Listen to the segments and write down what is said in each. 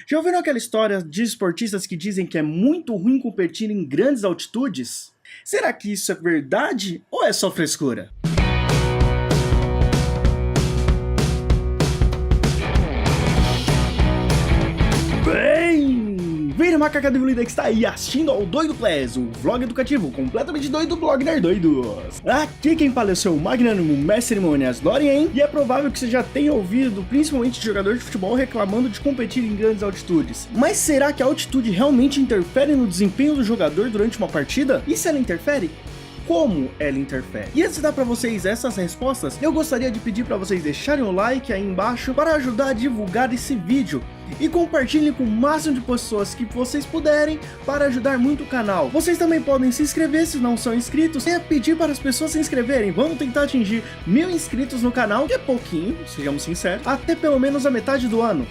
Já ouviram aquela história de esportistas que dizem que é muito ruim competir em grandes altitudes? Será que isso é verdade ou é só frescura? Vira macaca devoluída que está aí assistindo ao Doido Class, o vlog educativo completamente doido do blog Nerdoidos. Aqui quem fala é o seu magnânimo mestre cerimônias Lorien, e é provável que você já tenha ouvido principalmente de jogador de futebol reclamando de competir em grandes altitudes. Mas será que a altitude realmente interfere no desempenho do jogador durante uma partida? E se ela interfere? Como ela interfere? E antes de dar para vocês essas respostas, eu gostaria de pedir para vocês deixarem o like aí embaixo para ajudar a divulgar esse vídeo. E compartilhem com o máximo de pessoas que vocês puderem para ajudar muito o canal. Vocês também podem se inscrever se não são inscritos. E pedir para as pessoas se inscreverem. Vamos tentar atingir 1000 inscritos no canal, que é pouquinho, sejamos sinceros, até pelo menos a metade do ano.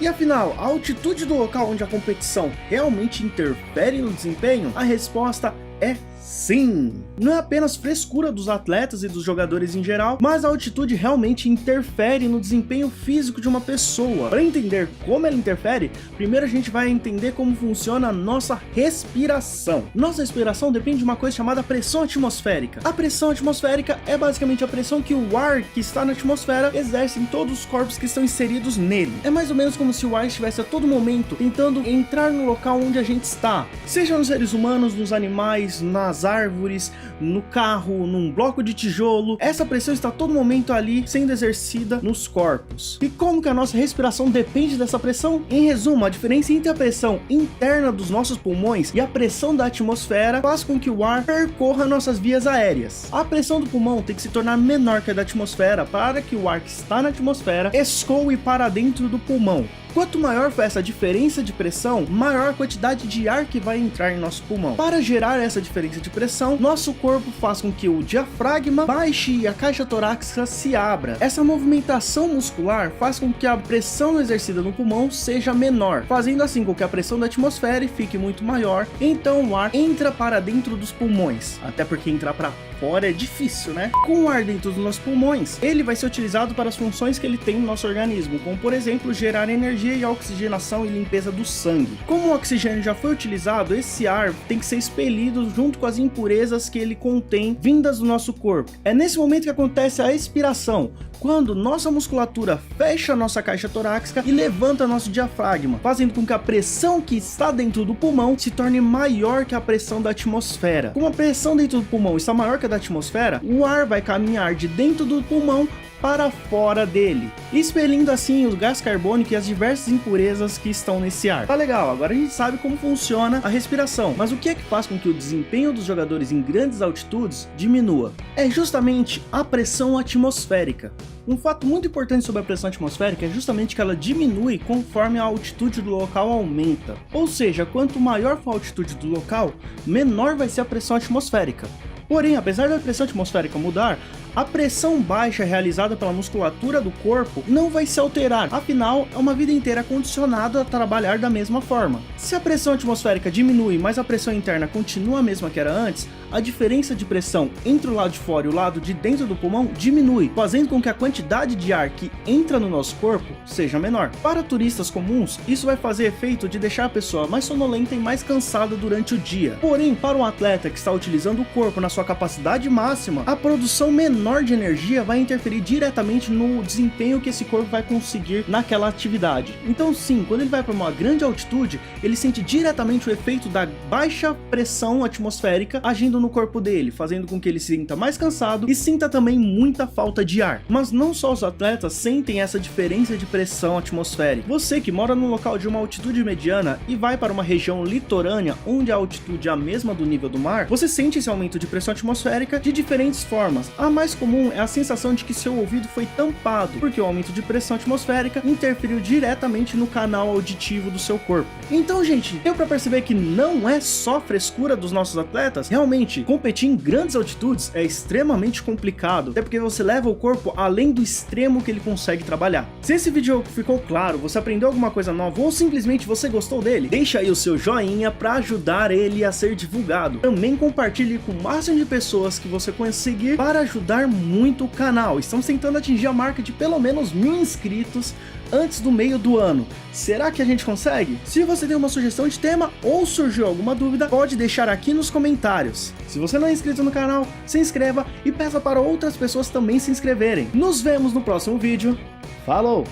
E afinal, a altitude do local onde a competição realmente interfere no desempenho? A resposta é sim! Não é apenas frescura dos atletas e dos jogadores em geral, mas a altitude realmente interfere no desempenho físico de uma pessoa. Para entender como ela interfere, primeiro a gente vai entender como funciona a nossa respiração. Nossa respiração depende de uma coisa chamada pressão atmosférica. A pressão atmosférica é basicamente a pressão que o ar que está na atmosfera exerce em todos os corpos que estão inseridos nele. É mais ou menos como se o ar estivesse a todo momento tentando entrar no local onde a gente está, seja nos seres humanos, nos animais, nas árvores, no carro, num bloco de tijolo. Essa pressão está a todo momento ali sendo exercida nos corpos. E como que a nossa respiração depende dessa pressão? Em resumo, a diferença entre a pressão interna dos nossos pulmões e a pressão da atmosfera faz com que o ar percorra nossas vias aéreas. A pressão do pulmão tem que se tornar menor que a da atmosfera para que o ar que está na atmosfera escoe para dentro do pulmão. Quanto maior for essa diferença de pressão, maior a quantidade de ar que vai entrar em nosso pulmão. Para gerar essa diferença de pressão, nosso corpo faz com que o diafragma baixe e a caixa torácica se abra. Essa movimentação muscular faz com que a pressão exercida no pulmão seja menor, fazendo assim com que a pressão da atmosfera fique muito maior, então o ar entra para dentro dos pulmões. Até porque entrar para fora é difícil, né? Com o ar dentro dos nossos pulmões, ele vai ser utilizado para as funções que ele tem no nosso organismo, como por exemplo, gerar energia e a oxigenação e limpeza do sangue. Como o oxigênio já foi utilizado, esse ar tem que ser expelido junto com as impurezas que ele contém vindas do nosso corpo. É nesse momento que acontece a expiração, quando nossa musculatura fecha a nossa caixa torácica e levanta nosso diafragma, fazendo com que a pressão que está dentro do pulmão se torne maior que a pressão da atmosfera. Como a pressão dentro do pulmão está maior que a da atmosfera, o ar vai caminhar de dentro do pulmão para fora dele, expelindo assim o gás carbônico e as diversas impurezas que estão nesse ar. Tá legal, agora a gente sabe como funciona a respiração, mas o que é que faz com que o desempenho dos jogadores em grandes altitudes diminua? É justamente a pressão atmosférica. Um fato muito importante sobre a pressão atmosférica é justamente que ela diminui conforme a altitude do local aumenta. Ou seja, quanto maior for a altitude do local, menor vai ser a pressão atmosférica. Porém, apesar da pressão atmosférica mudar, a pressão baixa realizada pela musculatura do corpo não vai se alterar, afinal é uma vida inteira condicionado a trabalhar da mesma forma. Se a pressão atmosférica diminui, mas a pressão interna continua a mesma que era antes, a diferença de pressão entre o lado de fora e o lado de dentro do pulmão diminui, fazendo com que a quantidade de ar que entra no nosso corpo seja menor. Para turistas comuns, isso vai fazer efeito de deixar a pessoa mais sonolenta e mais cansada durante o dia. Porém, para um atleta que está utilizando o corpo na sua capacidade máxima, a produção menor de energia vai interferir diretamente no desempenho que esse corpo vai conseguir naquela atividade. Então sim, quando ele vai para uma grande altitude, ele sente diretamente o efeito da baixa pressão atmosférica agindo no corpo dele, fazendo com que ele se sinta mais cansado e sinta também muita falta de ar. Mas não só os atletas sentem essa diferença de pressão atmosférica. Você que mora num local de uma altitude mediana e vai para uma região litorânea onde a altitude é a mesma do nível do mar, você sente esse aumento de pressão atmosférica de diferentes formas. A mais comum é a sensação de que seu ouvido foi tampado, porque o aumento de pressão atmosférica interferiu diretamente no canal auditivo do seu corpo. Então, gente, deu para perceber que não é só frescura dos nossos atletas? Realmente, competir em grandes altitudes é extremamente complicado, até porque você leva o corpo além do extremo que ele consegue trabalhar. Se esse vídeo ficou claro, você aprendeu alguma coisa nova ou simplesmente você gostou dele, deixa aí o seu joinha para ajudar ele a ser divulgado. Também compartilhe com o máximo de pessoas que você conseguir para ajudar muito o canal. Estamos tentando atingir a marca de pelo menos 1000 inscritos antes do meio do ano. Será que a gente consegue? Se você tem uma sugestão de tema ou surgiu alguma dúvida, pode deixar aqui nos comentários. Se você não é inscrito no canal, se inscreva e peça para outras pessoas também se inscreverem. Nos vemos no próximo vídeo. Falou!